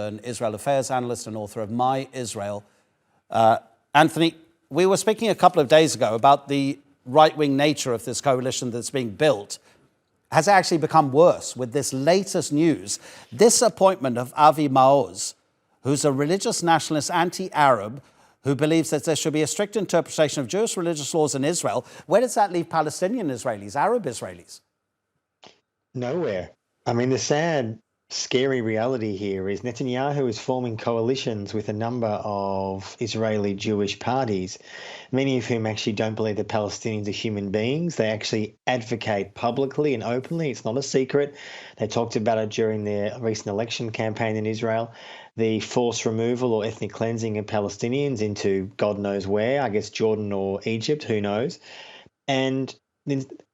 an Israel affairs analyst and author of My Israel. Antony, we were speaking a couple of days ago about the right-wing nature of this coalition that's being built. Has it actually become worse with this latest news? This appointment of Avi Maoz, who's a religious nationalist anti-Arab, who believes that there should be a strict interpretation of Jewish religious laws in Israel. Where does that leave Palestinian Israelis, Arab Israelis? Nowhere. I mean, the sad, scary reality here is Netanyahu is forming coalitions with a number of Israeli Jewish parties, many of whom actually don't believe that Palestinians are human beings. They actually advocate publicly and openly. It's not a secret. They talked about it during their recent election campaign in Israel. The forced removal or ethnic cleansing of Palestinians into God knows where, I guess Jordan or Egypt, who knows. And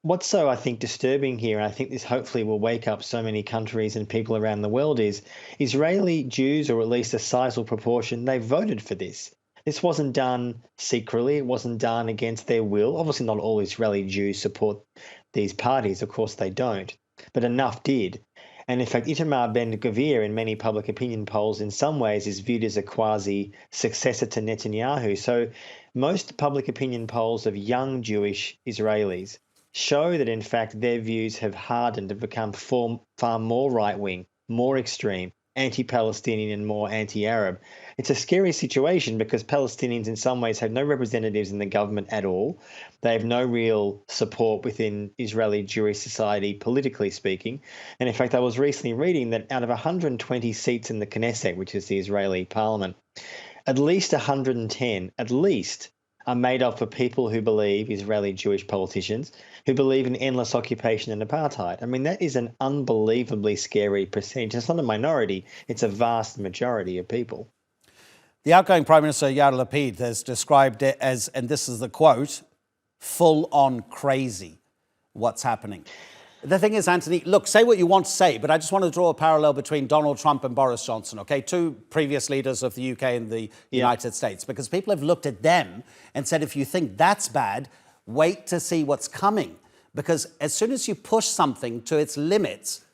what's so, I think, disturbing here, and I think this hopefully will wake up so many countries and people around the world, is Israeli Jews, or at least a sizable proportion, they voted for this. This wasn't done secretly. It wasn't done against their will. Obviously, not all Israeli Jews support these parties. Of course, they don't. But enough did. And in fact, Itamar Ben-Gvir, in many public opinion polls, in some ways is viewed as a quasi-successor to Netanyahu. So most public opinion polls of young Jewish Israelis show that, in fact, their views have hardened and become far more right-wing, more extreme, anti-Palestinian and more anti-Arab. It's a scary situation because Palestinians in some ways have no representatives in the government at all. They have no real support within Israeli Jewish society, politically speaking. And in fact, I was recently reading that out of 120 seats in the Knesset, which is the Israeli parliament, at least 110, are made up of people who believe, Israeli Jewish politicians, who believe in endless occupation and apartheid. I mean, that is an unbelievably scary percentage. It's not a minority, it's a vast majority of people. The outgoing Prime Minister Yair Lapid has described it as, and this is the quote, full-on crazy, what's happening. The thing is, Antony, look, say what you want to say, but I just want to draw a parallel between Donald Trump and Boris Johnson, okay? Two previous leaders of the UK and the United States, because people have looked at them and said, if you think that's bad, wait to see what's coming. Because as soon as you push something to its limits,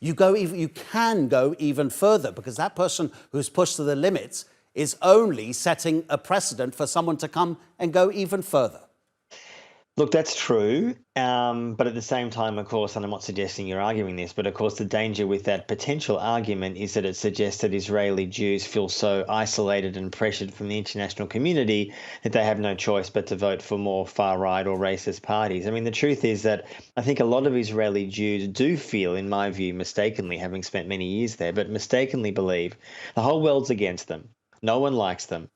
you can go even further, because that person who's pushed to the limits is only setting a precedent for someone to come and go even further. Look, that's true. But at the same time, of course, and I'm not suggesting you're arguing this, but of course, the danger with that potential argument is that it suggests that Israeli Jews feel so isolated and pressured from the international community that they have no choice but to vote for more far-right or racist parties. I mean, the truth is that I think a lot of Israeli Jews do feel, in my view, mistakenly, having spent many years there, but mistakenly believe the whole world's against them. No one likes them.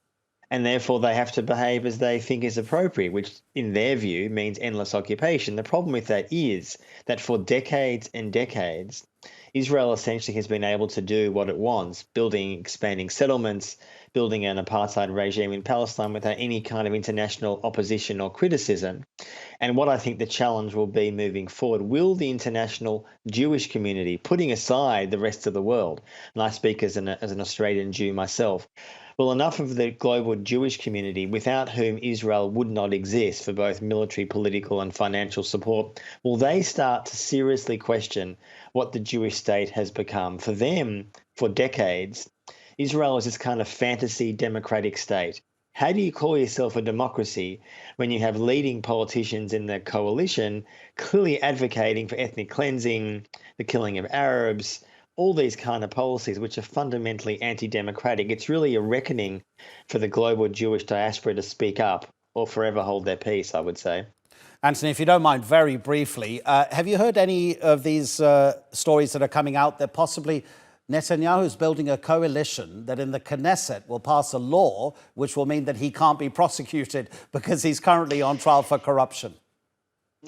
And therefore they have to behave as they think is appropriate, which in their view means endless occupation. The problem with that is that for decades and decades, Israel essentially has been able to do what it wants, expanding settlements, building an apartheid regime in Palestine without any kind of international opposition or criticism. And what I think the challenge will be moving forward, will the international Jewish community, putting aside the rest of the world, and I speak as an Australian Jew myself, will enough of the global Jewish community, without whom Israel would not exist for both military, political and financial support, will they start to seriously question what the Jewish state has become? For them, for decades, Israel is this kind of fantasy democratic state. How do you call yourself a democracy when you have leading politicians in the coalition clearly advocating for ethnic cleansing, the killing of Arabs, all these kind of policies which are fundamentally anti-democratic? It's really a reckoning for the global Jewish diaspora to speak up or forever hold their peace, I would say. Antony, if you don't mind, very briefly, have you heard any of these stories that are coming out that possibly Netanyahu is building a coalition that in the Knesset will pass a law which will mean that he can't be prosecuted because he's currently on trial for corruption?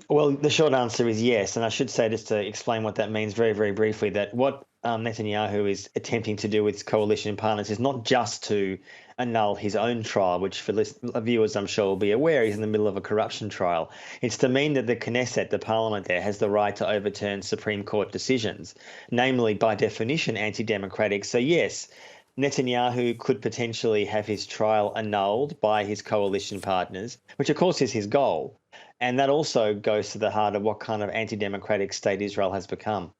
Well, the short answer is yes. And I should say, just to explain what that means very, very briefly, that what Netanyahu is attempting to do with his coalition partners is not just to annul his own trial, which for viewers I'm sure will be aware he's in the middle of a corruption trial. It's to mean that the Knesset, the parliament there, has the right to overturn Supreme Court decisions, namely by definition anti-democratic. So yes, Netanyahu could potentially have his trial annulled by his coalition partners, which of course is his goal. And that also goes to the heart of what kind of anti-democratic state Israel has become.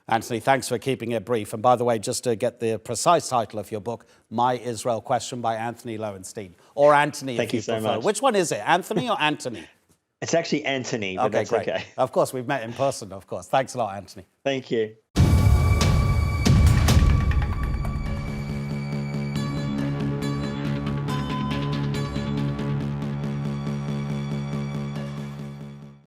Anthony, thanks for keeping it brief. And by the way, just to get the precise title of your book, My Israel Question by Antony Loewenstein. Or Anthony, Thank if you so prefer. much. Which one is it, Anthony or Antony? It's actually Antony, but Okay, that's great. okay. Of course, we've met in person, of course. Thanks a lot, Anthony. Thank you.